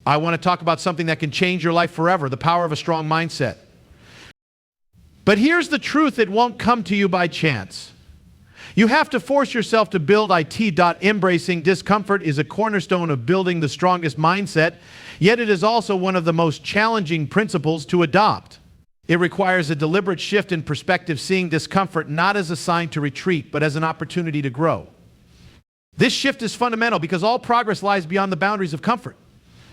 I want to talk about something that can change your life forever, the power of a strong mindset. But here's the truth, it won't come to you by chance. You have to force yourself to build it. Embracing discomfort is a cornerstone of building the strongest mindset, yet it is also one of the most challenging principles to adopt. It requires a deliberate shift in perspective, seeing discomfort not as a sign to retreat, but as an opportunity to grow. This shift is fundamental because all progress lies beyond the boundaries of comfort.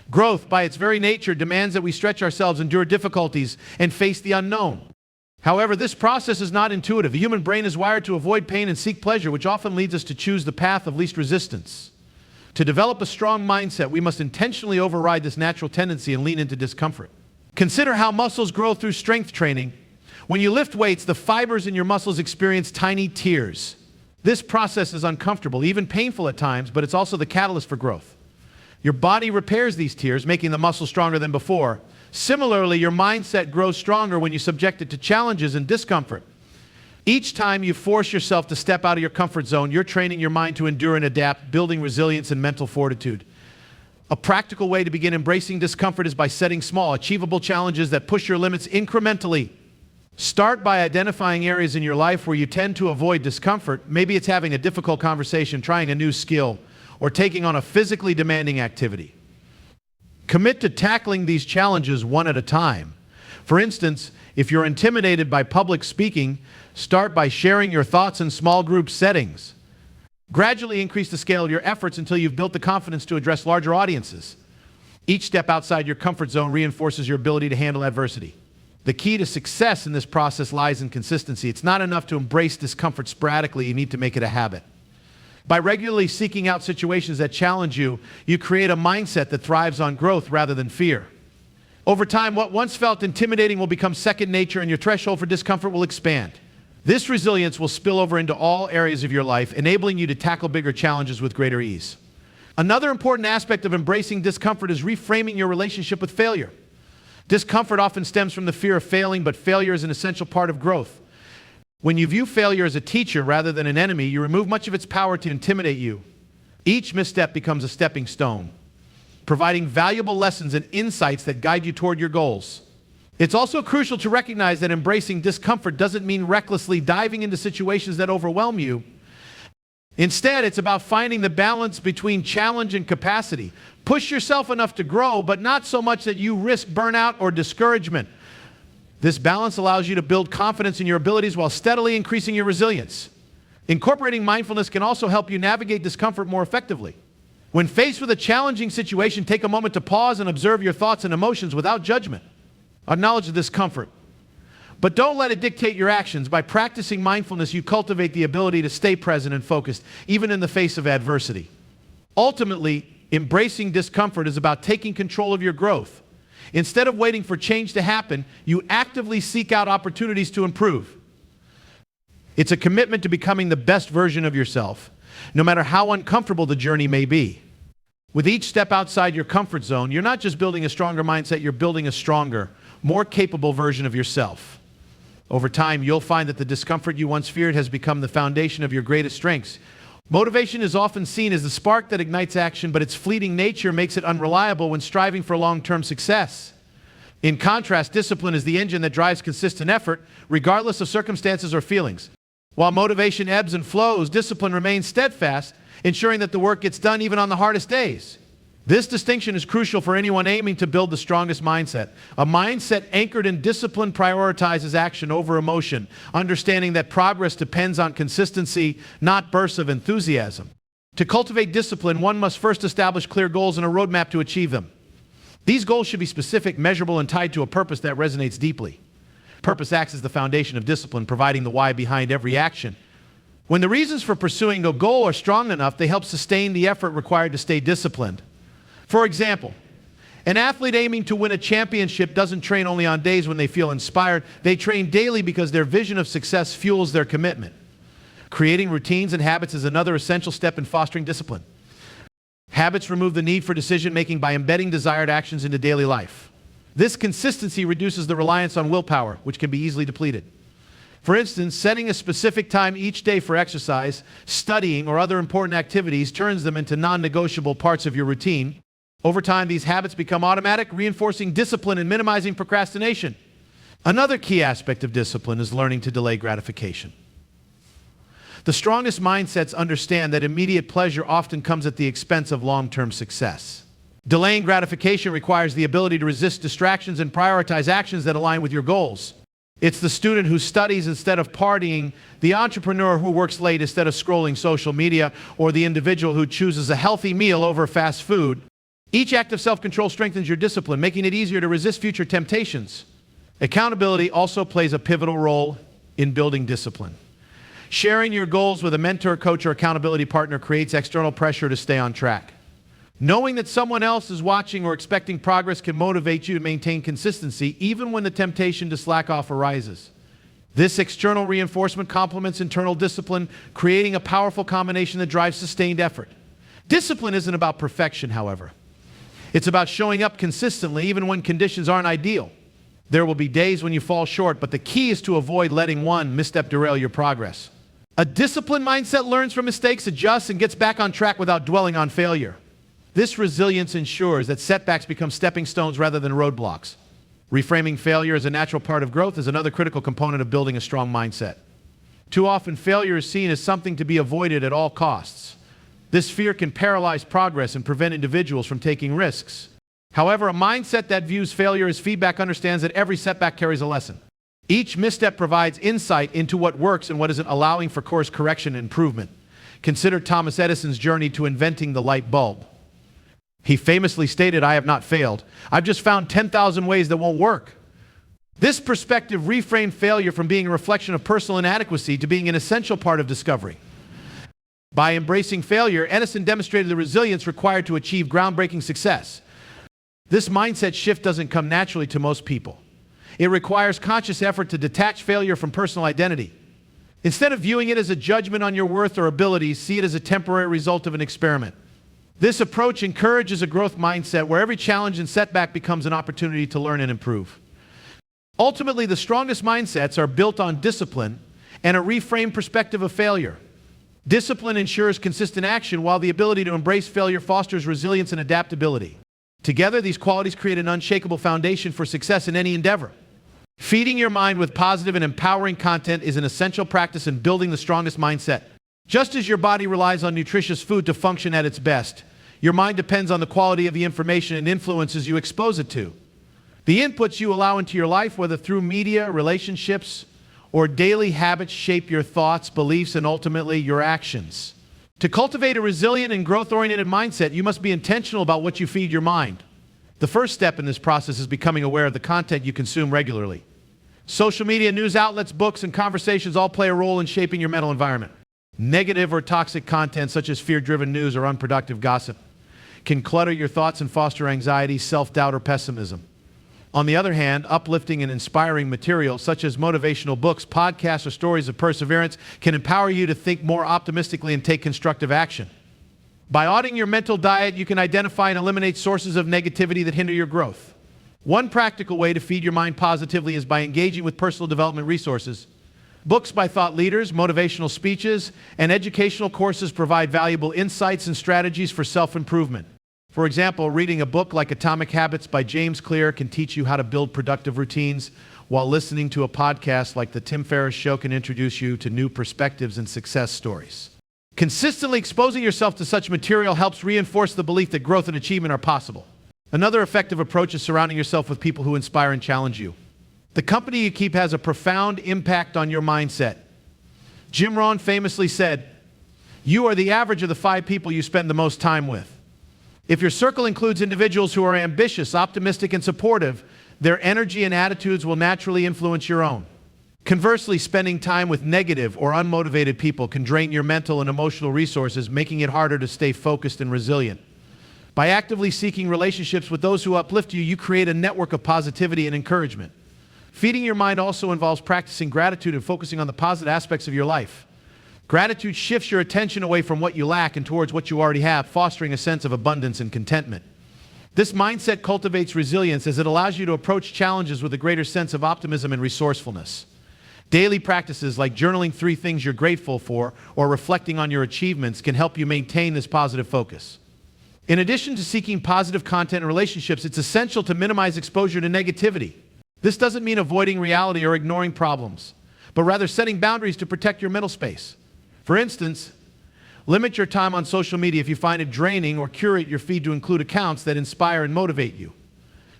Growth, by its very nature, demands that we stretch ourselves, endure difficulties, and face the unknown. However, this process is not intuitive. The human brain is wired to avoid pain and seek pleasure, which often leads us to choose the path of least resistance. To develop a strong mindset, we must intentionally override this natural tendency and lean into discomfort. Consider how muscles grow through strength training. When you lift weights, the fibers in your muscles experience tiny tears. This process is uncomfortable, even painful at times, but it's also the catalyst for growth. Your body repairs these tears, making the muscle stronger than before. Similarly, your mindset grows stronger when you subject it to challenges and discomfort. Each time you force yourself to step out of your comfort zone, you're training your mind to endure and adapt, building resilience and mental fortitude. A practical way to begin embracing discomfort is by setting small, achievable challenges that push your limits incrementally. Start by identifying areas in your life where you tend to avoid discomfort. Maybe it's having a difficult conversation, trying a new skill, or taking on a physically demanding activity. Commit to tackling these challenges one at a time. For instance, if you're intimidated by public speaking, start by sharing your thoughts in small group settings. Gradually increase the scale of your efforts until you've built the confidence to address larger audiences. Each step outside your comfort zone reinforces your ability to handle adversity. The key to success in this process lies in consistency. It's not enough to embrace discomfort sporadically, you need to make it a habit. By regularly seeking out situations that challenge you, you create a mindset that thrives on growth rather than fear. Over time, what once felt intimidating will become second nature, and your threshold for discomfort will expand. This resilience will spill over into all areas of your life, enabling you to tackle bigger challenges with greater ease. Another important aspect of embracing discomfort is reframing your relationship with failure. Discomfort often stems from the fear of failing, but failure is an essential part of growth. When you view failure as a teacher rather than an enemy, you remove much of its power to intimidate you. Each misstep becomes a stepping stone, providing valuable lessons and insights that guide you toward your goals. It's also crucial to recognize that embracing discomfort doesn't mean recklessly diving into situations that overwhelm you. Instead, it's about finding the balance between challenge and capacity. Push yourself enough to grow, but not so much that you risk burnout or discouragement. This balance allows you to build confidence in your abilities while steadily increasing your resilience. Incorporating mindfulness can also help you navigate discomfort more effectively. When faced with a challenging situation, take a moment to pause and observe your thoughts and emotions without judgment. Acknowledge the discomfort, but don't let it dictate your actions. By practicing mindfulness, you cultivate the ability to stay present and focused, even in the face of adversity. Ultimately, embracing discomfort is about taking control of your growth. Instead of waiting for change to happen, you actively seek out opportunities to improve. It's a commitment to becoming the best version of yourself, no matter how uncomfortable the journey may be. With each step outside your comfort zone, you're not just building a stronger mindset, you're building a stronger, more capable version of yourself. Over time, you'll find that the discomfort you once feared has become the foundation of your greatest strengths. Motivation is often seen as the spark that ignites action, but its fleeting nature makes it unreliable when striving for long-term success. In contrast, discipline is the engine that drives consistent effort, regardless of circumstances or feelings. While motivation ebbs and flows, discipline remains steadfast, ensuring that the work gets done even on the hardest days. This distinction is crucial for anyone aiming to build the strongest mindset. A mindset anchored in discipline prioritizes action over emotion, understanding that progress depends on consistency, not bursts of enthusiasm. To cultivate discipline, one must first establish clear goals and a roadmap to achieve them. These goals should be specific, measurable, and tied to a purpose that resonates deeply. Purpose acts as the foundation of discipline, providing the why behind every action. When the reasons for pursuing a goal are strong enough, they help sustain the effort required to stay disciplined. For example, an athlete aiming to win a championship doesn't train only on days when they feel inspired. They train daily because their vision of success fuels their commitment. Creating routines and habits is another essential step in fostering discipline. Habits remove the need for decision-making by embedding desired actions into daily life. This consistency reduces the reliance on willpower, which can be easily depleted. For instance, setting a specific time each day for exercise, studying, or other important activities turns them into non-negotiable parts of your routine. Over time, these habits become automatic, reinforcing discipline and minimizing procrastination. Another key aspect of discipline is learning to delay gratification. The strongest mindsets understand that immediate pleasure often comes at the expense of long-term success. Delaying gratification requires the ability to resist distractions and prioritize actions that align with your goals. It's the student who studies instead of partying, the entrepreneur who works late instead of scrolling social media, or the individual who chooses a healthy meal over fast food. Each act of self-control strengthens your discipline, making it easier to resist future temptations. Accountability also plays a pivotal role in building discipline. Sharing your goals with a mentor, coach, or accountability partner creates external pressure to stay on track. Knowing that someone else is watching or expecting progress can motivate you to maintain consistency even when the temptation to slack off arises. This external reinforcement complements internal discipline, creating a powerful combination that drives sustained effort. Discipline isn't about perfection, however. It's about showing up consistently even when conditions aren't ideal. There will be days when you fall short, but the key is to avoid letting one misstep derail your progress. A disciplined mindset learns from mistakes, adjusts, and gets back on track without dwelling on failure. This resilience ensures that setbacks become stepping stones rather than roadblocks. Reframing failure as a natural part of growth is another critical component of building a strong mindset. Too often, failure is seen as something to be avoided at all costs. This fear can paralyze progress and prevent individuals from taking risks. However, a mindset that views failure as feedback understands that every setback carries a lesson. Each misstep provides insight into what works and what isn't, allowing for course correction and improvement. Consider Thomas Edison's journey to inventing the light bulb. He famously stated, "I have not failed. I've just found 10,000 ways that won't work." This perspective reframed failure from being a reflection of personal inadequacy to being an essential part of discovery. By embracing failure, Edison demonstrated the resilience required to achieve groundbreaking success. This mindset shift doesn't come naturally to most people. It requires conscious effort to detach failure from personal identity. Instead of viewing it as a judgment on your worth or abilities, see it as a temporary result of an experiment. This approach encourages a growth mindset where every challenge and setback becomes an opportunity to learn and improve. Ultimately, the strongest mindsets are built on discipline and a reframed perspective of failure. Discipline ensures consistent action, while the ability to embrace failure fosters resilience and adaptability. Together, these qualities create an unshakable foundation for success in any endeavor. Feeding your mind with positive and empowering content is an essential practice in building the strongest mindset. Just as your body relies on nutritious food to function at its best, your mind depends on the quality of the information and influences you expose it to. The inputs you allow into your life, whether through media, relationships, or daily habits, shape your thoughts, beliefs, and ultimately your actions. To cultivate a resilient and growth-oriented mindset, you must be intentional about what you feed your mind. The first step in this process is becoming aware of the content you consume regularly. Social media, news outlets, books, and conversations all play a role in shaping your mental environment. Negative or toxic content, such as fear-driven news or unproductive gossip, can clutter your thoughts and foster anxiety, self-doubt, or pessimism. On the other hand, uplifting and inspiring material, such as motivational books, podcasts, or stories of perseverance, can empower you to think more optimistically and take constructive action. By auditing your mental diet, you can identify and eliminate sources of negativity that hinder your growth. One practical way to feed your mind positively is by engaging with personal development resources. Books by thought leaders, motivational speeches, and educational courses provide valuable insights and strategies for self-improvement. For example, reading a book like Atomic Habits by James Clear can teach you how to build productive routines, while listening to a podcast like The Tim Ferriss Show can introduce you to new perspectives and success stories. Consistently exposing yourself to such material helps reinforce the belief that growth and achievement are possible. Another effective approach is surrounding yourself with people who inspire and challenge you. The company you keep has a profound impact on your mindset. Jim Rohn famously said, "You are the average of the 5 people you spend the most time with." If your circle includes individuals who are ambitious, optimistic, and supportive, their energy and attitudes will naturally influence your own. Conversely, spending time with negative or unmotivated people can drain your mental and emotional resources, making it harder to stay focused and resilient. By actively seeking relationships with those who uplift you, you create a network of positivity and encouragement. Feeding your mind also involves practicing gratitude and focusing on the positive aspects of your life. Gratitude shifts your attention away from what you lack and towards what you already have, fostering a sense of abundance and contentment. This mindset cultivates resilience as it allows you to approach challenges with a greater sense of optimism and resourcefulness. Daily practices like journaling 3 things you're grateful for or reflecting on your achievements can help you maintain this positive focus. In addition to seeking positive content in relationships, it's essential to minimize exposure to negativity. This doesn't mean avoiding reality or ignoring problems, but rather setting boundaries to protect your mental space. For instance, limit your time on social media if you find it draining, or curate your feed to include accounts that inspire and motivate you.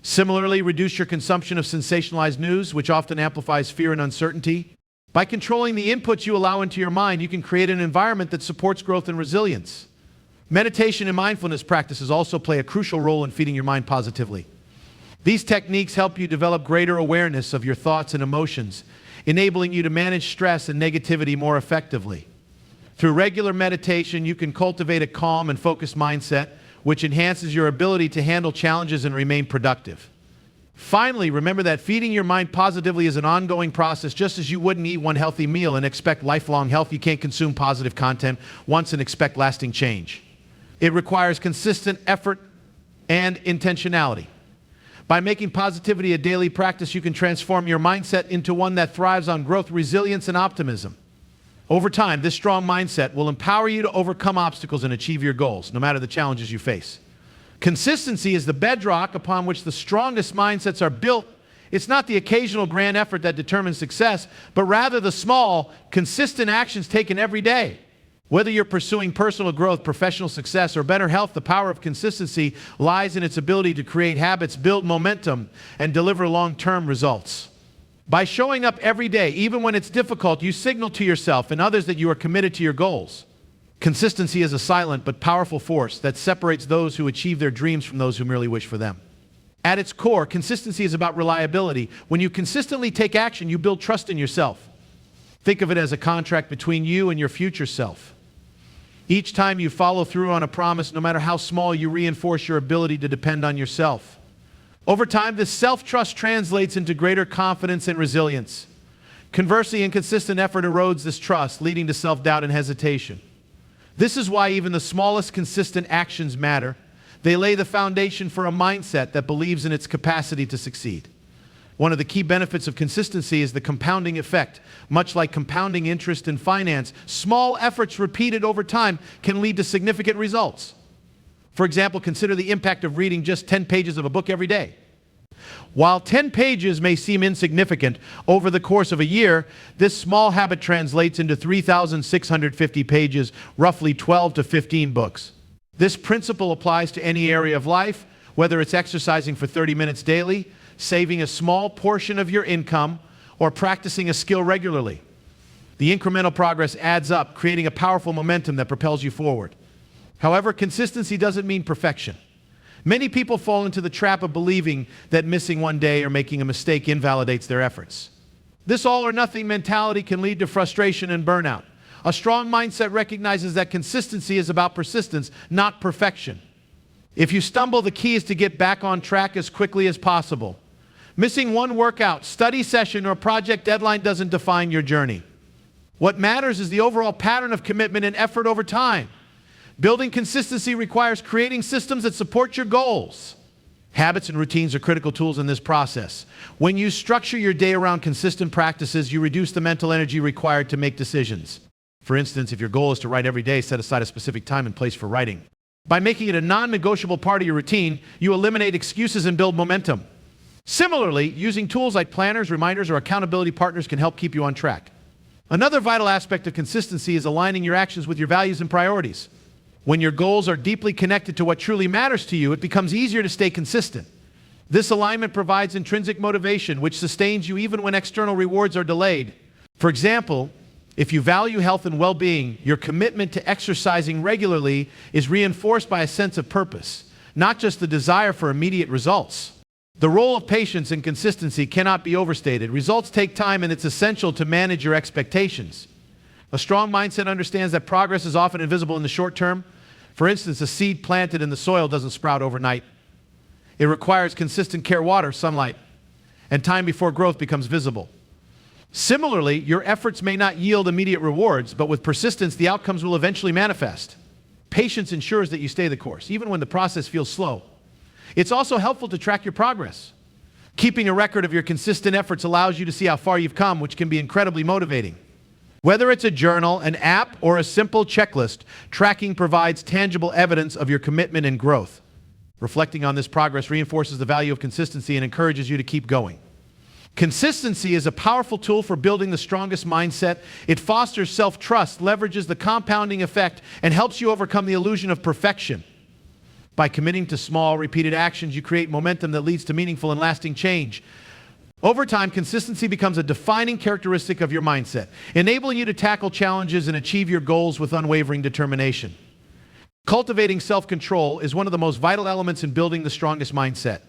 Similarly, reduce your consumption of sensationalized news, which often amplifies fear and uncertainty. By controlling the inputs you allow into your mind, you can create an environment that supports growth and resilience. Meditation and mindfulness practices also play a crucial role in feeding your mind positively. These techniques help you develop greater awareness of your thoughts and emotions, enabling you to manage stress and negativity more effectively. Through regular meditation, you can cultivate a calm and focused mindset, which enhances your ability to handle challenges and remain productive. Finally, remember that feeding your mind positively is an ongoing process. Just as you wouldn't eat one healthy meal and expect lifelong health, you can't consume positive content once and expect lasting change. It requires consistent effort and intentionality. By making positivity a daily practice, you can transform your mindset into one that thrives on growth, resilience, and optimism. Over time, this strong mindset will empower you to overcome obstacles and achieve your goals, no matter the challenges you face. Consistency is the bedrock upon which the strongest mindsets are built. It's not the occasional grand effort that determines success, but rather the small, consistent actions taken every day. Whether you're pursuing personal growth, professional success, or better health, the power of consistency lies in its ability to create habits, build momentum, and deliver long-term results. By showing up every day, even when it's difficult, you signal to yourself and others that you are committed to your goals. Consistency is a silent but powerful force that separates those who achieve their dreams from those who merely wish for them. At its core, consistency is about reliability. When you consistently take action, you build trust in yourself. Think of it as a contract between you and your future self. Each time you follow through on a promise, no matter how small, you reinforce your ability to depend on yourself. Over time, this self-trust translates into greater confidence and resilience. Conversely, inconsistent effort erodes this trust, leading to self-doubt and hesitation. This is why even the smallest consistent actions matter. They lay the foundation for a mindset that believes in its capacity to succeed. One of the key benefits of consistency is the compounding effect. Much like compounding interest in finance, small efforts repeated over time can lead to significant results. For example, consider the impact of reading just 10 pages of a book every day. While 10 pages may seem insignificant, over the course of a year, this small habit translates into 3,650 pages, roughly 12 to 15 books. This principle applies to any area of life, whether it's exercising for 30 minutes daily, saving a small portion of your income, or practicing a skill regularly. The incremental progress adds up, creating a powerful momentum that propels you forward. However, consistency doesn't mean perfection. Many people fall into the trap of believing that missing one day or making a mistake invalidates their efforts. This all-or-nothing mentality can lead to frustration and burnout. A strong mindset recognizes that consistency is about persistence, not perfection. If you stumble, the key is to get back on track as quickly as possible. Missing one workout, study session, or project deadline doesn't define your journey. What matters is the overall pattern of commitment and effort over time. Building consistency requires creating systems that support your goals. Habits and routines are critical tools in this process. When you structure your day around consistent practices, you reduce the mental energy required to make decisions. For instance, if your goal is to write every day, set aside a specific time and place for writing. By making it a non-negotiable part of your routine, you eliminate excuses and build momentum. Similarly, using tools like planners, reminders, or accountability partners can help keep you on track. Another vital aspect of consistency is aligning your actions with your values and priorities. When your goals are deeply connected to what truly matters to you, it becomes easier to stay consistent. This alignment provides intrinsic motivation, which sustains you even when external rewards are delayed. For example, if you value health and well-being, your commitment to exercising regularly is reinforced by a sense of purpose, not just the desire for immediate results. The role of patience and consistency cannot be overstated. Results take time, and it's essential to manage your expectations. A strong mindset understands that progress is often invisible in the short term. For instance, a seed planted in the soil doesn't sprout overnight. It requires consistent care, water, sunlight, and time before growth becomes visible. Similarly, your efforts may not yield immediate rewards, but with persistence, the outcomes will eventually manifest. Patience ensures that you stay the course, even when the process feels slow. It's also helpful to track your progress. Keeping a record of your consistent efforts allows you to see how far you've come, which can be incredibly motivating. Whether it's a journal, an app, or a simple checklist, tracking provides tangible evidence of your commitment and growth. Reflecting on this progress reinforces the value of consistency and encourages you to keep going. Consistency is a powerful tool for building the strongest mindset. It fosters self-trust, leverages the compounding effect, and helps you overcome the illusion of perfection. By committing to small, repeated actions, you create momentum that leads to meaningful and lasting change. Over time, consistency becomes a defining characteristic of your mindset, enabling you to tackle challenges and achieve your goals with unwavering determination. Cultivating self-control is one of the most vital elements in building the strongest mindset.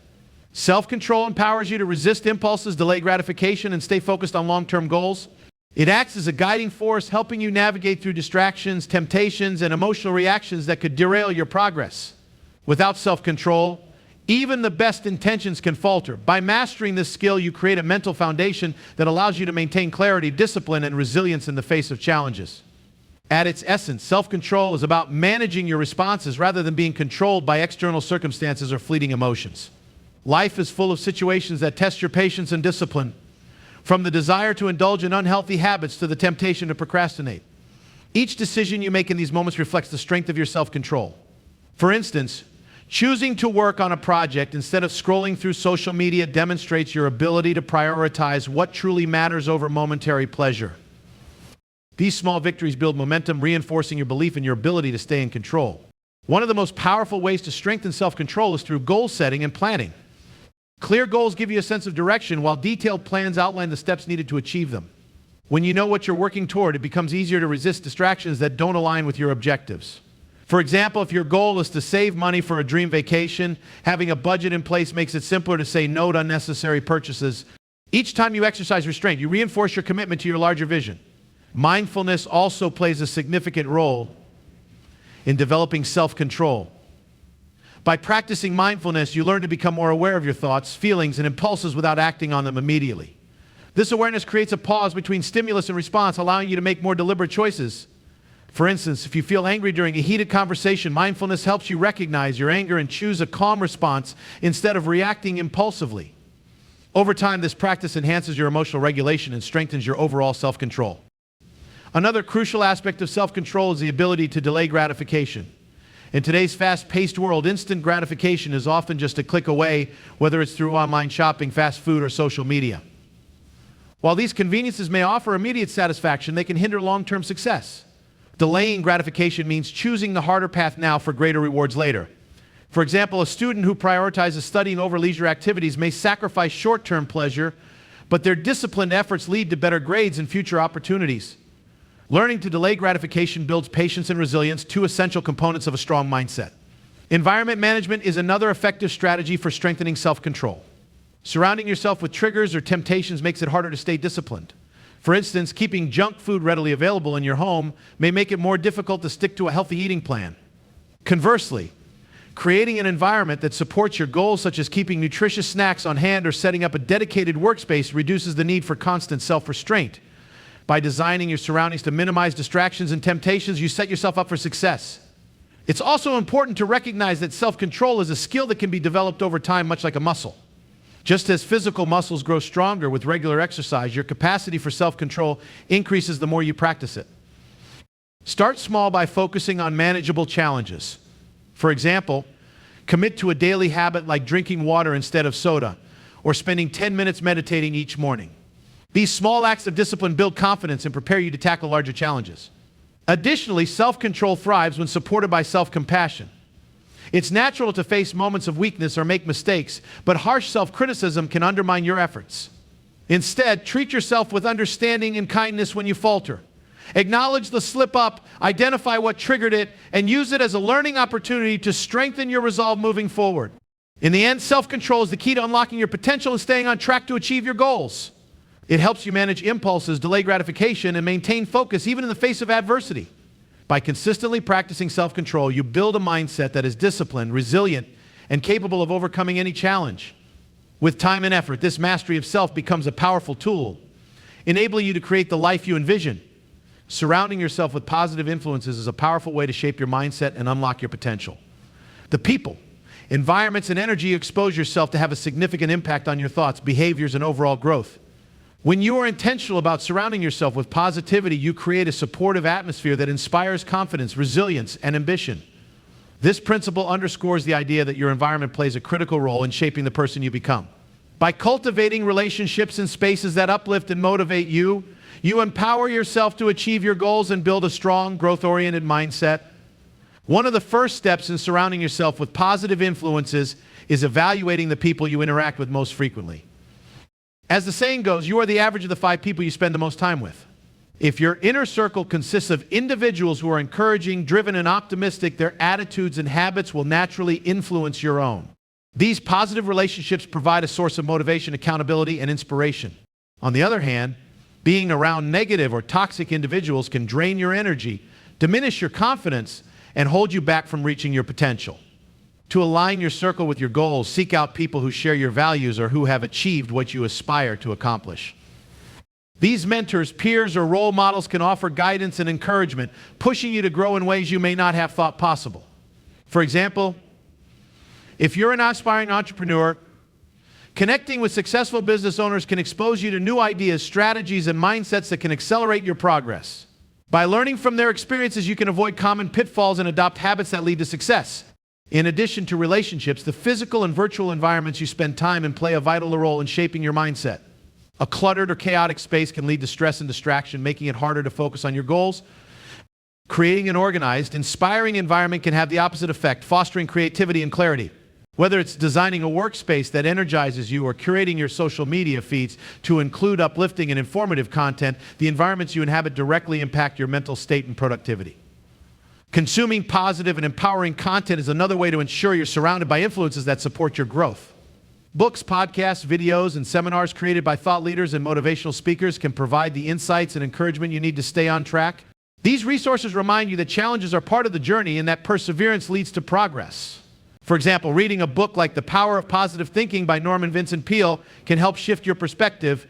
Self-control empowers you to resist impulses, delay gratification, and stay focused on long-term goals. It acts as a guiding force, helping you navigate through distractions, temptations, and emotional reactions that could derail your progress. Without self-control, even the best intentions can falter. By mastering this skill, you create a mental foundation that allows you to maintain clarity, discipline, and resilience in the face of challenges. At its essence, self-control is about managing your responses rather than being controlled by external circumstances or fleeting emotions. Life is full of situations that test your patience and discipline, from the desire to indulge in unhealthy habits to the temptation to procrastinate. Each decision you make in these moments reflects the strength of your self-control. For instance, choosing to work on a project instead of scrolling through social media demonstrates your ability to prioritize what truly matters over momentary pleasure. These small victories build momentum, reinforcing your belief in your ability to stay in control. One of the most powerful ways to strengthen self-control is through goal setting and planning. Clear goals give you a sense of direction, while detailed plans outline the steps needed to achieve them. When you know what you're working toward, it becomes easier to resist distractions that don't align with your objectives. For example, if your goal is to save money for a dream vacation, having a budget in place makes it simpler to say no to unnecessary purchases. Each time you exercise restraint, you reinforce your commitment to your larger vision. Mindfulness also plays a significant role in developing self-control. By practicing mindfulness, you learn to become more aware of your thoughts, feelings, and impulses without acting on them immediately. This awareness creates a pause between stimulus and response, allowing you to make more deliberate choices. For instance, if you feel angry during a heated conversation, mindfulness helps you recognize your anger and choose a calm response instead of reacting impulsively. Over time, this practice enhances your emotional regulation and strengthens your overall self-control. Another crucial aspect of self-control is the ability to delay gratification. In today's fast-paced world, instant gratification is often just a click away, whether it's through online shopping, fast food, or social media. While these conveniences may offer immediate satisfaction, they can hinder long-term success. Delaying gratification means choosing the harder path now for greater rewards later. For example, a student who prioritizes studying over leisure activities may sacrifice short-term pleasure, but their disciplined efforts lead to better grades and future opportunities. Learning to delay gratification builds patience and resilience, two essential components of a strong mindset. Environment management is another effective strategy for strengthening self-control. Surrounding yourself with triggers or temptations makes it harder to stay disciplined. For instance, keeping junk food readily available in your home may make it more difficult to stick to a healthy eating plan. Conversely, creating an environment that supports your goals, such as keeping nutritious snacks on hand or setting up a dedicated workspace, reduces the need for constant self-restraint. By designing your surroundings to minimize distractions and temptations, you set yourself up for success. It's also important to recognize that self-control is a skill that can be developed over time, much like a muscle. Just as physical muscles grow stronger with regular exercise, your capacity for self-control increases the more you practice it. Start small by focusing on manageable challenges. For example, commit to a daily habit like drinking water instead of soda, or spending 10 minutes meditating each morning. These small acts of discipline build confidence and prepare you to tackle larger challenges. Additionally, self-control thrives when supported by self-compassion. It's natural to face moments of weakness or make mistakes, but harsh self-criticism can undermine your efforts. Instead, treat yourself with understanding and kindness when you falter. Acknowledge the slip-up, identify what triggered it, and use it as a learning opportunity to strengthen your resolve moving forward. In the end, self-control is the key to unlocking your potential and staying on track to achieve your goals. It helps you manage impulses, delay gratification, and maintain focus even in the face of adversity. By consistently practicing self-control, you build a mindset that is disciplined, resilient, and capable of overcoming any challenge. With time and effort, this mastery of self becomes a powerful tool, enabling you to create the life you envision. Surrounding yourself with positive influences is a powerful way to shape your mindset and unlock your potential. The people, environments, and energy you expose yourself to have a significant impact on your thoughts, behaviors, and overall growth. When you are intentional about surrounding yourself with positivity, you create a supportive atmosphere that inspires confidence, resilience, and ambition. This principle underscores the idea that your environment plays a critical role in shaping the person you become. By cultivating relationships and spaces that uplift and motivate you, you empower yourself to achieve your goals and build a strong, growth-oriented mindset. One of the first steps in surrounding yourself with positive influences is evaluating the people you interact with most frequently. As the saying goes, you are the average of the 5 people you spend the most time with. If your inner circle consists of individuals who are encouraging, driven, and optimistic, their attitudes and habits will naturally influence your own. These positive relationships provide a source of motivation, accountability, and inspiration. On the other hand, being around negative or toxic individuals can drain your energy, diminish your confidence, and hold you back from reaching your potential. To align your circle with your goals, seek out people who share your values or who have achieved what you aspire to accomplish. These mentors, peers, or role models can offer guidance and encouragement, pushing you to grow in ways you may not have thought possible. For example, if you're an aspiring entrepreneur, connecting with successful business owners can expose you to new ideas, strategies, and mindsets that can accelerate your progress. By learning from their experiences, you can avoid common pitfalls and adopt habits that lead to success. In addition to relationships, the physical and virtual environments you spend time in play a vital role in shaping your mindset. A cluttered or chaotic space can lead to stress and distraction, making it harder to focus on your goals. Creating an organized, inspiring environment can have the opposite effect, fostering creativity and clarity. Whether it's designing a workspace that energizes you or curating your social media feeds to include uplifting and informative content, the environments you inhabit directly impact your mental state and productivity. Consuming positive and empowering content is another way to ensure you're surrounded by influences that support your growth. Books, podcasts, videos, and seminars created by thought leaders and motivational speakers can provide the insights and encouragement you need to stay on track. These resources remind you that challenges are part of the journey and that perseverance leads to progress. For example, reading a book like The Power of Positive Thinking by Norman Vincent Peale can help shift your perspective,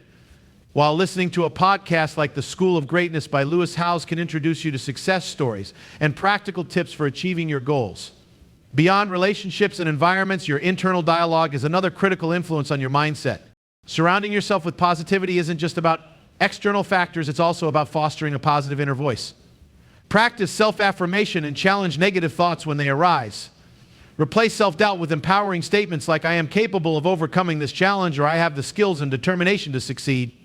while listening to a podcast like The School of Greatness by Lewis Howes can introduce you to success stories and practical tips for achieving your goals. Beyond relationships and environments, your internal dialogue is another critical influence on your mindset. Surrounding yourself with positivity isn't just about external factors, it's also about fostering a positive inner voice. Practice self-affirmation and challenge negative thoughts when they arise. Replace self-doubt with empowering statements like, I am capable of overcoming this challenge, or I have the skills and determination to succeed.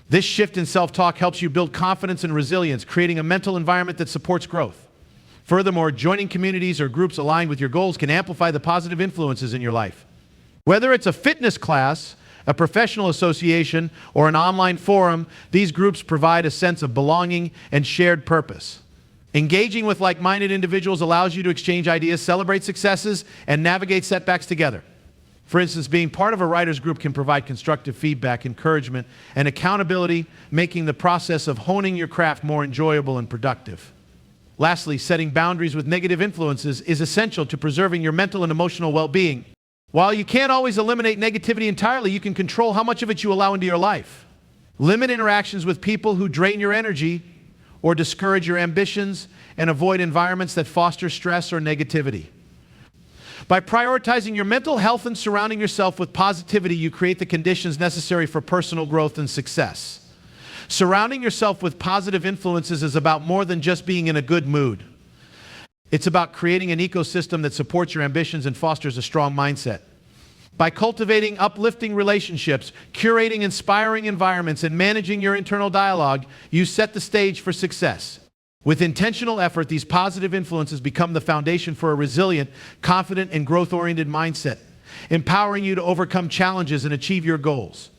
This shift in self-talk helps you build confidence and resilience, creating a mental environment that supports growth. Furthermore, joining communities or groups aligned with your goals can amplify the positive influences in your life. Whether it's a fitness class, a professional association, or an online forum, these groups provide a sense of belonging and shared purpose. Engaging with like-minded individuals allows you to exchange ideas, celebrate successes, and navigate setbacks together. For instance, being part of a writer's group can provide constructive feedback, encouragement, and accountability, making the process of honing your craft more enjoyable and productive. Lastly, setting boundaries with negative influences is essential to preserving your mental and emotional well-being. While you can't always eliminate negativity entirely, you can control how much of it you allow into your life. Limit interactions with people who drain your energy or discourage your ambitions, and avoid environments that foster stress or negativity. By prioritizing your mental health and surrounding yourself with positivity, you create the conditions necessary for personal growth and success. Surrounding yourself with positive influences is about more than just being in a good mood. It's about creating an ecosystem that supports your ambitions and fosters a strong mindset. By cultivating uplifting relationships, curating inspiring environments, and managing your internal dialogue, you set the stage for success. With intentional effort, these positive influences become the foundation for a resilient, confident, and growth-oriented mindset, empowering you to overcome challenges and achieve your goals.